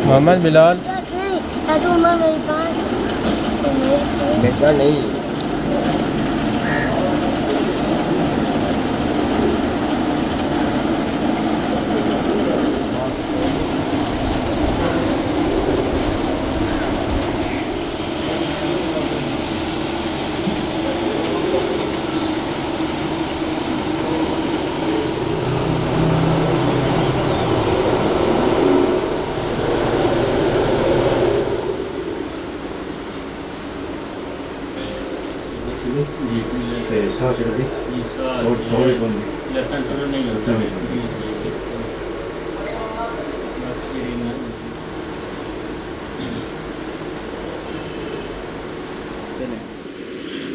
محمد بلال نہیں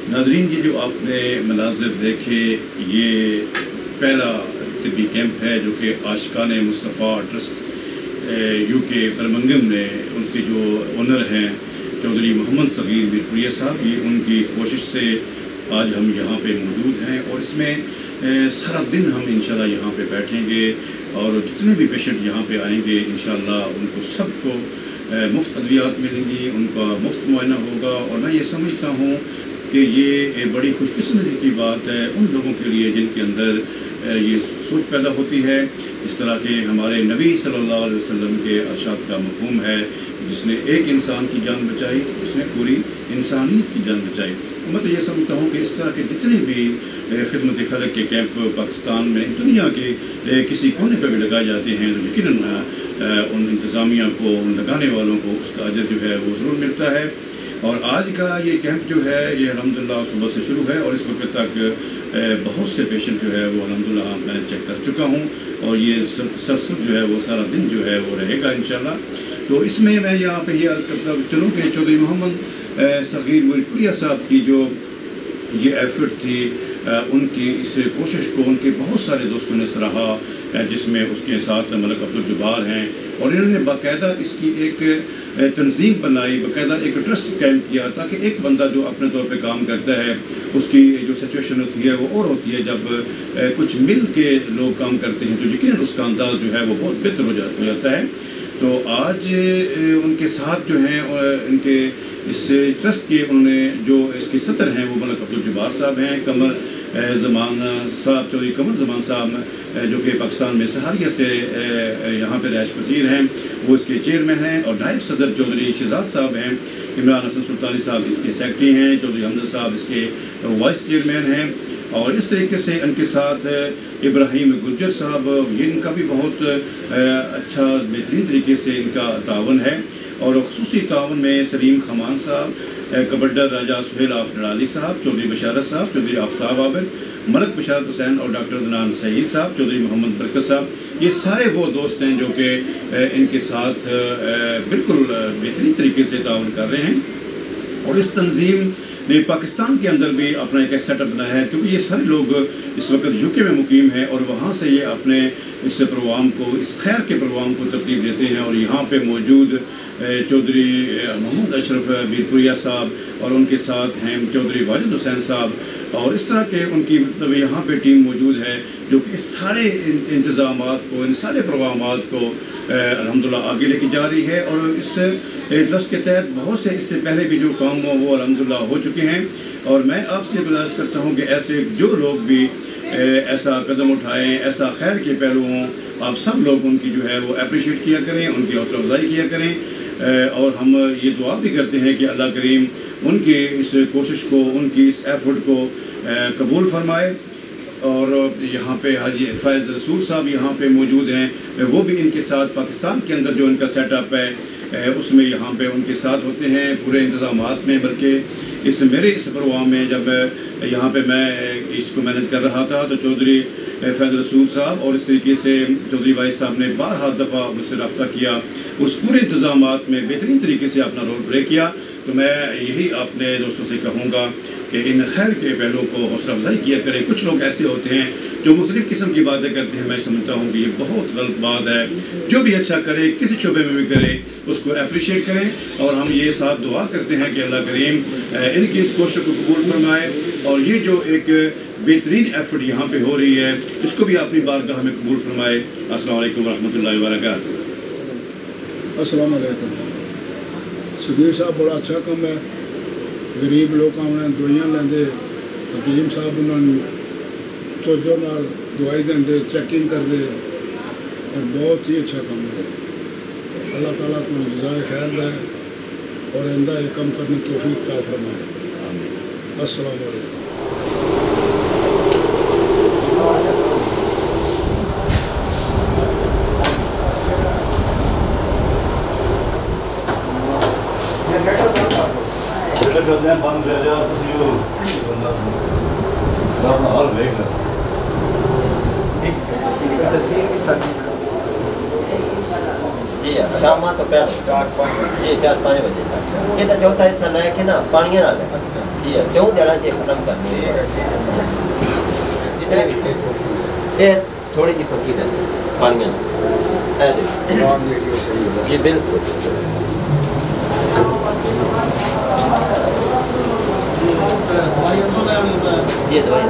ناظرین، یہ جو آپ نے مناظر دیکھے، یہ پہلا طبی کیمپ ہے جو کہ عاشقان مصطفیٰ ٹرسٹ یو کے برمنگم میں ان کے جو اونر ہیں چودھری محمد صغیر میرپوریہ صاحب، یہ ان کی کوشش سے آج ہم یہاں پہ موجود ہیں، اور اس میں سارا دن ہم انشاءاللہ یہاں پہ بیٹھیں گے، اور جتنے بھی پیشنٹ یہاں پہ آئیں گے انشاءاللہ ان کو سب کو مفت ادویات ملیں گی، ان کا مفت معائنہ ہوگا۔ اور میں یہ سمجھتا ہوں کہ یہ بڑی خوش قسمتی کی بات ہے ان لوگوں کے لیے جن کے اندر یہ سوچ پیدا ہوتی ہے، جس طرح کہ ہمارے نبی صلی اللہ علیہ وسلم کے ارشاد کا مفہوم ہے، جس نے ایک انسان کی جان بچائی اس نے پوری انسانیت کی جان بچائی۔ میں تو یہ سمجھتا ہوں کہ اس طرح کے جتنے بھی خدمت خلق کے کیمپ پاکستان میں دنیا کے کسی کونے پہ بھی لگائے جاتے ہیں تو یقیناً ان انتظامیہ کو، ان لگانے والوں کو اس کا اجر جو ہے وہ ضرور ملتا ہے۔ اور آج کا یہ کیمپ جو ہے یہ الحمدللہ صبح سے شروع ہے، اور اس وقت تک بہت سے پیشنٹ جو ہے وہ الحمدللہ میں چیک کر چکا ہوں، اور یہ تسلسل جو ہے وہ سارا دن جو ہے وہ رہے گا انشاءاللہ۔ تو اس میں یہاں پہ یہ عرض کرتا چلوں کہ چودھری محمد صغیر میرپوریہ صاحب کی جو یہ ایفرٹ تھی، ان کی اس کوشش کو ان کے بہت سارے دوستوں نے سراہا، جس میں اس کے ساتھ ملک عبدالجبار ہیں، اور انہوں نے باقاعدہ اس کی ایک تنظیم بنائی، باقاعدہ ایک ٹرسٹ قائم کیا، تاکہ ایک بندہ جو اپنے طور پہ کام کرتا ہے اس کی جو سچویشن ہوتی ہے وہ اور ہوتی ہے جب کچھ مل کے لوگ کام کرتے ہیں تو یقیناً اس کا انداز جو ہے وہ بہت بہتر ہو جاتا ہے۔ تو آج ان کے ساتھ جو ہیں ان کے اس ٹرسٹ کے انہوں نے جو اس کے صدر ہیں وہ ملک عبدالجبار صاحب ہیں، قمر زمان صاحب، چودھری قمر زمان صاحب جو کہ پاکستان میں سہاریہ سے یہاں پہ رہائش پذیر ہیں، وہ اس کے چیئرمین ہیں، اور نائب صدر چودھری شہزاد صاحب ہیں، عمران حسن سلطانی صاحب اس کے سیکرٹری ہیں، چودھری حمزہ صاحب اس کے وائس چیئرمین ہیں، اور اس طریقے سے ان کے ساتھ ابراہیم گجر صاحب، یہ ان کا بھی بہت اچھا بہترین طریقے سے ان کا تعاون ہے، اور خصوصی تعاون میں سلیم خمان صاحب، کبڈر راجہ سہیل آف نڈالی صاحب، چودھری بشارت صاحب، چودھری آفتاب عابد، ملک بشارت حسین اور ڈاکٹر عدنان سعید صاحب، چودھری محمد برکت صاحب، یہ سارے وہ دوست ہیں جو کہ ان کے ساتھ بالکل بہترین طریقے سے تعاون کر رہے ہیں، اور اس تنظیم نے پاکستان کے اندر بھی اپنا ایک سیٹ اپ بنایا ہے، کیونکہ یہ سارے لوگ اس وقت یو کے میں مقیم ہیں، اور وہاں سے یہ اپنے اس پروگرام کو، اس خیر کے پروگرام کو ترتیب دیتے ہیں، اور یہاں پہ موجود چودھری محمد اشرف میرپوریہ صاحب اور ان کے ساتھ ہیں چودھری واجد حسین صاحب، اور اس طرح کے ان کی مطلب یہاں پہ ٹیم موجود ہے جو کہ اس سارے انتظامات کو، ان سارے پروگرامات کو الحمدللہ آگے لے کے جا رہی ہے، اور اس ٹرسٹ کے تحت بہت سے اس سے پہلے بھی جو کام ہو وہ الحمدللہ ہو چکے ہیں، اور میں آپ سے گزارش کرتا ہوں کہ ایسے جو لوگ بھی ایسا قدم اٹھائیں، ایسا خیر کے پہلو ہوں، آپ سب لوگ ان کی جو ہے وہ اپریشیٹ کیا کریں، ان کی حوصلہ افزائی کیا کریں، اور ہم یہ دعا بھی کرتے ہیں کہ اللہ کریم ان کی اس کوشش کو، ان کی اس ایفرٹ کو قبول فرمائے۔ اور یہاں پہ حاجی فیض رسول صاحب یہاں پہ موجود ہیں، وہ بھی ان کے ساتھ پاکستان کے اندر جو ان کا سیٹ اپ ہے اس میں یہاں پہ ان کے ساتھ ہوتے ہیں پورے انتظامات میں، بلکہ میرے اس پروگرام میں جب یہاں پہ میں اس کو مینیج کر رہا تھا تو چودھری فیض رسول صاحب اور اس طریقے سے چودھری وائس صاحب نے بارہا دفعہ مجھ سے رابطہ کیا، اس پورے انتظامات میں بہترین طریقے سے اپنا رول پلے کیا، تو میں یہی اپنے دوستوں سے کہوں گا کہ ان خیر کے پہلوؤں کو حوصلہ افزائی کیا کریں. کچھ لوگ ایسے ہوتے ہیں جو مختلف قسم کی باتیں کرتے ہیں. میں سمجھتا ہوں کہ یہ بہت غلط بات ہے. جو بھی اچھا کرے کسی شعبے میں بھی کرے اس کو اپریشیٹ کریں, اور ہم یہ ساتھ دعا کرتے ہیں کہ اللہ کریم ان کی اس کوشش کو قبول فرمائے, اور یہ جو ایک بہترین ایفرٹ یہاں پہ ہو رہی ہے اس کو بھی اپنی بارگاہ میں قبول فرمائے. السلام علیکم ورحمۃ اللہ وبرکاتہ. السلام علیکم. سبیر صاحب بڑا اچھا کام ہے. غریب لوگ نے دوائیاں لیندے, حکیم صاحب انہوں توجہ نال دوائی دے, چیکنگ کرتے, اور بہت ہی اچھا کام ہے. اللہ تعالیٰ تو جزائے خیر دے اور آئندہ یہ کام کرنے کی توفیق عطا فرمائے. السلام علیکم. جی شام تو پہلے 4-5 بجے یہ تو چوتھا حصہ لے کے نا پانی نہ لے. جی 14 دینا چاہیے ختم کرنی ہے. جتنے بھی یہ تھوڑی جی پکی رہتی پانی جی بالکل. جی دوائی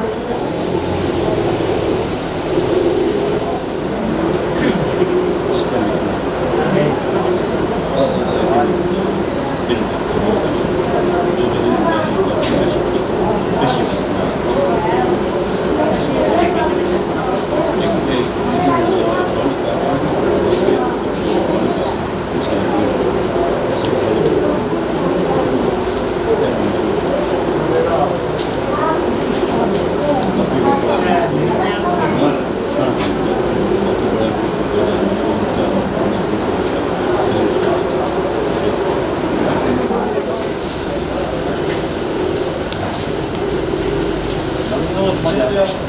Gracias.